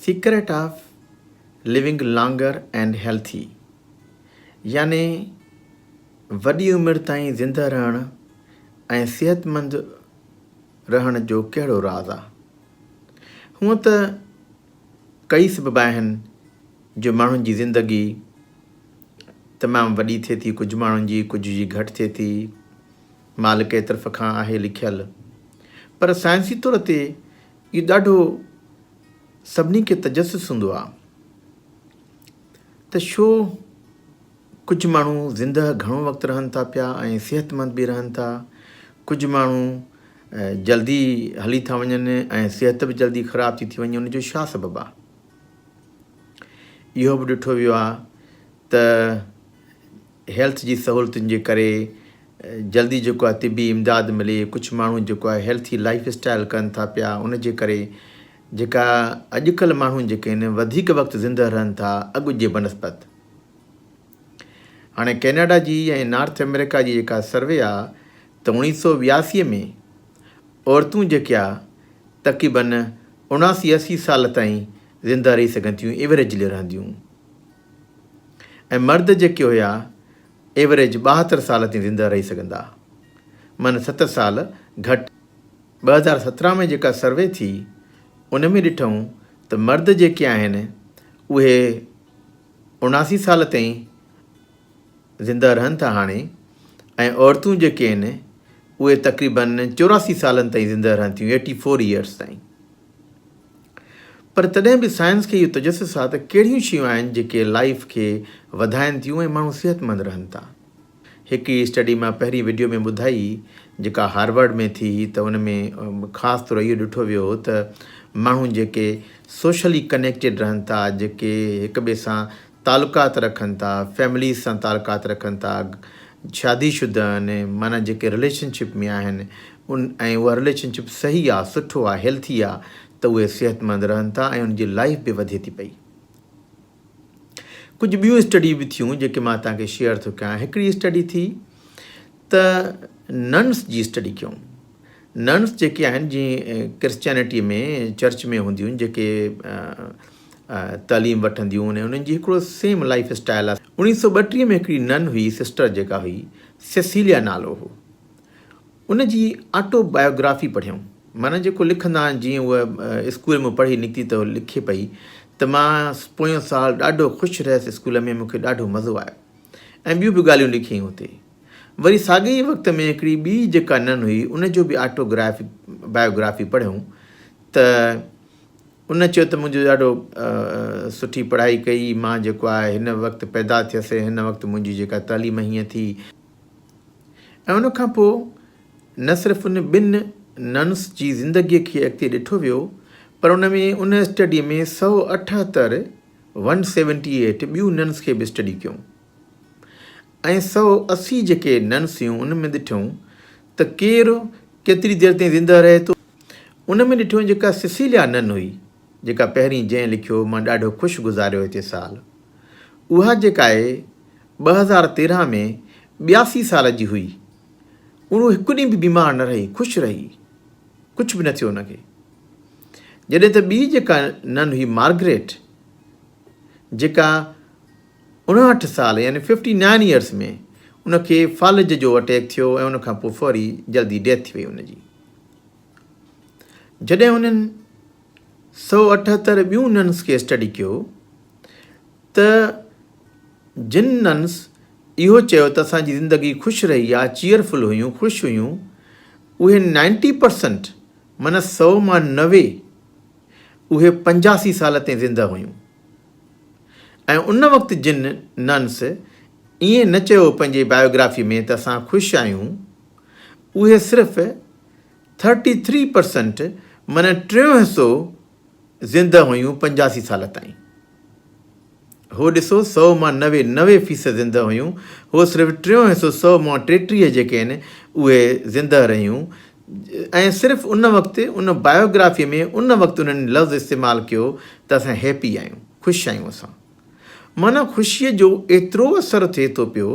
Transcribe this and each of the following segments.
Secret of living longer and healthy, यानी वॾी उमिरि ताईं ज़िंदा रहणु ऐं सिहतमंद रहण जो कहिड़ो राज़ आहे। हूअं त कई सबब आहिनि जो माण्हुनि जी ज़िंदगी तमामु वॾी थिए थी, कुझु माण्हुनि जी कुझु जी घटि थिए थी, मालिक जे तरफ़ खां आहे लिखियलु। पर साइंसी तौर ते इहो ॾाढो सभिनी खे तजसुस हूंदो आहे त छो कुझु माण्हू ज़िंदह घणो वक़्तु रहनि था पिया ऐं सिहतमंद बि रहनि था, कुझु माण्हू जल्दी हली था वञनि ऐं सिहत बि जल्दी ख़राबु थी वञे। उनजो छा सबबु आहे? इहो बि ॾिठो वियो आहे त हेल्थ जी सहूलियतुनि जे करे जल्दी जेको आहे तिबी इमदाद मिले, कुझु माण्हू जेको आहे हेल्थी लाइफ स्टाइल कनि था पिया, उनजे करे जेका अॼुकल्ह माण्हू जेके आहिनि वधीक वक़्तु ज़िंदा रहनि था अॻु जे बनस्पत। हाणे कैनेडा जी ऐं नॉर्थ अमेरिका जी जेका सर्वे आहे त 1982 में औरतूं जेके आहे तक़रीबन 79-80 साल ताईं ज़िंदा रही सघनि थियूं, एवरेजली रहंदियूं, ऐं मर्द जेके हुया एवरेज 72 साल ताईं ज़िंदा रही सघंदा, मन 7 साल घटि। 2017 में जेका सर्वे थी उन में ॾिठूं त मर्द जेके आहिनि उहे 79 साल ताईं ज़िंदा रहनि था हाणे, ऐं औरतूं जेके आहिनि उहे तक़रीबन 84 सालनि ताईं ज़िंदा रहनि थियूं, 84 ईयर्स ताईं। पर तॾहिं बि साइंस खे इहो तजसुस आहे त कहिड़ियूं शयूं आहिनि जेके लाइफ खे वधाइनि थियूं ऐं माण्हू सिहतमंद रहनि था। हिकिड़ी स्टडी मां पहिरीं वीडियो में ॿुधाई जेका हार्वर्ड में थी, त उन में ख़ासि तौरु इहो ॾिठो वियो त माण्हू जेके सोशली कनेक्टेड रहनि था, जेके हिक ॿिए सां तालुकात रखनि था, फैमिलीज़ सां तालुकात रखनि था, शादीशुदा आहिनि, माना जेके रिलेशनशिप में आहिनि ऐं उहा रिलेशनशिप सही आहे, सुठो आहे, हेल्थी आहे, त उहे सिहतमंद रहनि था ऐं उनजी लाइफ बि वधे थी पई। कुझु ॿियूं स्टडी बि थियूं जेके मां तव्हांखे शेयर थो कयां। हिकिड़ी स्टडी थी त नन्स जी स्टडी कयूं। नन्स जेके आहिनि जीअं क्रिश्चियनिटीअ में चर्च में हूंदियूं आहिनि, जेके तालीम वठंदियूं आहिनि, उन्हनि जी हिकिड़ो सेम लाइफ स्टाइल आहे। 1932 में हिकिड़ी नन हुई, सिस्टर जेका हुई, सेसिलिया नालो हो। उन जी ऑटोबायोग्राफी पढ़ियऊं, माना जेको लिखंदा आहिनि, जीअं उहा स्कूल में पढ़ी निकिती त लिखे पई त मां पोयों साल ॾाढो ख़ुशि रहियसि स्कूल में, मूंखे ॾाढो मज़ो आयो, ऐं ॿियूं बि ॻाल्हियूं लिखियईं हुते। वरी साॻे ई वक़्त में हिकिड़ी ॿी जेका नन हुई उनजो बि बायोग्राफी पढ़ियऊं त उन चयो त मुंहिंजो ॾाढो सुठी पढ़ाई कई, मां जेको आहे हिन वक़्तु पैदा थियसि, हिन वक़्तु मुंहिंजी जेका तालीम हीअं थी। ऐं उनखां पोइ न सिर्फ़ु उन ॿिनि नन्स जी ज़िंदगीअ खे अॻिते ॾिठो वियो, पर उन में उन स्टडीअ में 178 ॿियूं नन्स खे बि स्टडी कयूं, ऐं 180 जेके नन्स हुयूं उन में ॾिठूं त केरु केतिरी देरि ताईं ज़िंदा रहे थो। उन में ॾिठूं जेका सेसिलिया नन हुई, जेका पहिरीं जंहिं लिखियो मां ॾाढो ख़ुशि गुज़ारियो हिते साल, उहा जेका आहे 2013 में 82 साल जी हुई। उहो हिकु ॾींहुं बि बीमार न रही, ख़ुशि रही, कुझु बि न थियो उनखे। जॾहिं त ॿी जेका नन हुई मार्गरेट, जेका 59 साल यानी 59 ईयर्स में उनखे फालिज जो अटैक थियो ऐं उनखां पोइ फौरी जल्दी डेथ थी वई उनजी। जॾहिं उन्हनि 178 ॿियूं नन्स खे स्टडी कयो त जिन नन्स इहो चयो त असांजी ज़िंदगी ख़ुशि रही आहे, चीयरफुल हुयूं, ख़ुशि हुयूं, उहे 90% माना 100 मां 90 उहे 85 साल ताईं ज़िंदा हुयूं। ऐं उन वक़्तु जिन नन्स ईअं न चयो पंहिंजे बायोग्राफी में त असां ख़ुशि आहियूं, उहे सिर्फ़ु 33% माना 3 हिसो ज़िंदा हुयूं 85 साल ताईं। हो ॾिसो 100 मां 90% ज़िंदा हुयूं, हो सिर्फ़ु 3 हिसो 100 मां 33 जेके आहिनि उहे ज़िंदा रहियूं। ऐं सिर्फ़ु उन वक़्तु उन बायोग्राफीअ में उन वक़्तु उन्हनि लफ़्ज़ इस्तेमालु कयो त असां हैप्पी आहियूं, ख़ुशि आहियूं असां। माना ख़ुशीअ जो एतिरो असरु थिए थो पियो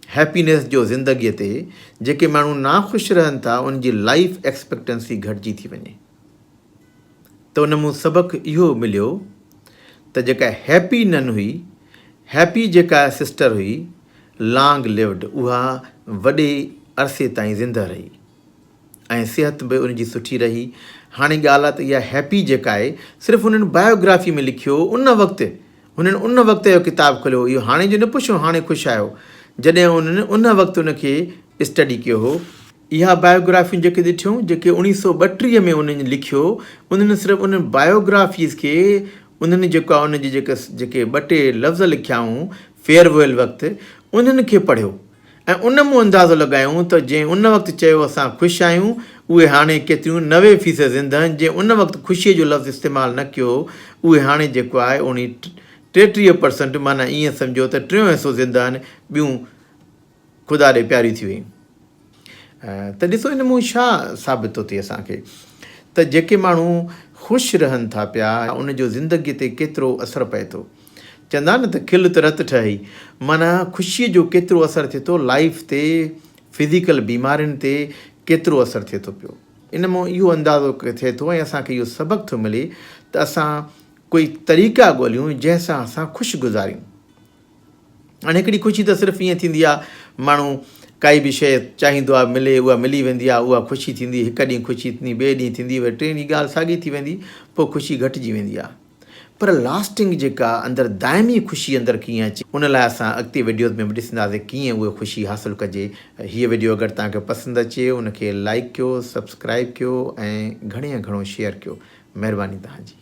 हैप्पीनेस जो ज़िंदगीअ ते, जेके माण्हू नाख़ुशि रहनि था उनजी लाइफ एक्सपेक्टेंसी घटिजी थी वञे। त उन मूं सबक़ु इहो मिलियो त जेका हैप्पी नन हुई, हैप्पी जेका सिस्टर हुई, लॉन्ग लिव्ड, उहा वॾे अरसे ताईं ज़िंदा रही ऐं सिहत बि उनजी सुठी रही। हाणे ॻाल्हि आहे त इहा हैप्पी जेका आहे सिर्फ़ु उन्हनि बायोग्राफी में लिखियो उन वक़्तु, हुननि उन वक़्त जो किताबु खोलियो, इहो हाणे जो न पुछो हाणे ख़ुशि आहियो, जॾहिं उन्हनि उन वक़्तु उनखे स्टडी कयो हो। इहा बायोग्राफियूं जेके ॾिठियूं, जेके 1932 में उन्हनि लिखियो, उन्हनि सिर्फ़ु उन्हनि बायोग्राफीज़ खे, उन्हनि जेको आहे उनजी जेके ॿ टे लफ़्ज़ लिखियाऊं फेयरवेल वक़्तु, उन्हनि खे पढ़ियो ऐं उन मूं अंदाज़ो लॻायूं त जंहिं उन वक़्तु चयो असां ख़ुशि आहियूं, उहे हाणे केतिरियूं 90% ज़िंदा आहिनि। जंहिं उन वक़्तु ख़ुशीअ जो लफ़्ज़ इस्तेमालु न कयो, उहे हाणे जेको आहे 33%, माना ईअं सम्झो त 3 हिसो ज़िंदा आहिनि, ॿियूं ख़ुदा ॾे प्यारियूं थी वियूं। त ॾिसो इन मूं छा साबित थो थिए असांखे, त जेके माण्हू ख़ुशि रहनि था पिया, उनजो ज़िंदगीअ ते केतिरो असरु पए थो। चवंदा न त खिल त रत ठही, माना ख़ुशीअ जो केतिरो असरु थिए थो लाइफ ते, फिज़िकल बीमारियुनि ते केतिरो असरु थिए थो पियो। इन मां इहो अंदाज़ो थिए थो ऐं असांखे इहो सबक़ु थो मिले त असां कोई तरीक़ा ॻोल्हियूं जंहिंसां असां ख़ुशि गुज़ारियूं। हाणे हिकिड़ी ख़ुशी त सिर्फ़ु ईअं थींदी आहे, माण्हू काई बि शइ चाहींदो आहे मिले, उहा मिली वेंदी आहे, उहा ख़ुशी थींदी, हिकु ॾींहुं ख़ुशी थींदी, ॿिए ॾींहुं थींदी, वरी टे ॾींहुं ॻाल्हि साॻी थी वेंदी, पोइ ख़ुशी घटिजी वेंदी आहे। पर लास्टिंग जेका अंदरि दाइमी ख़ुशी अंदरि कीअं अचे, उन लाइ असां अॻिते वीडियोज़ में बि ॾिसंदासीं कीअं उहा ख़ुशी हासिलु कजे। हीअ वीडियो अगरि तव्हांखे पसंदि अचे, उनखे लाइक कयो, सब्सक्राइब कयो ऐं घणे में घणो शेयर कयो। महिरबानी तव्हांजी।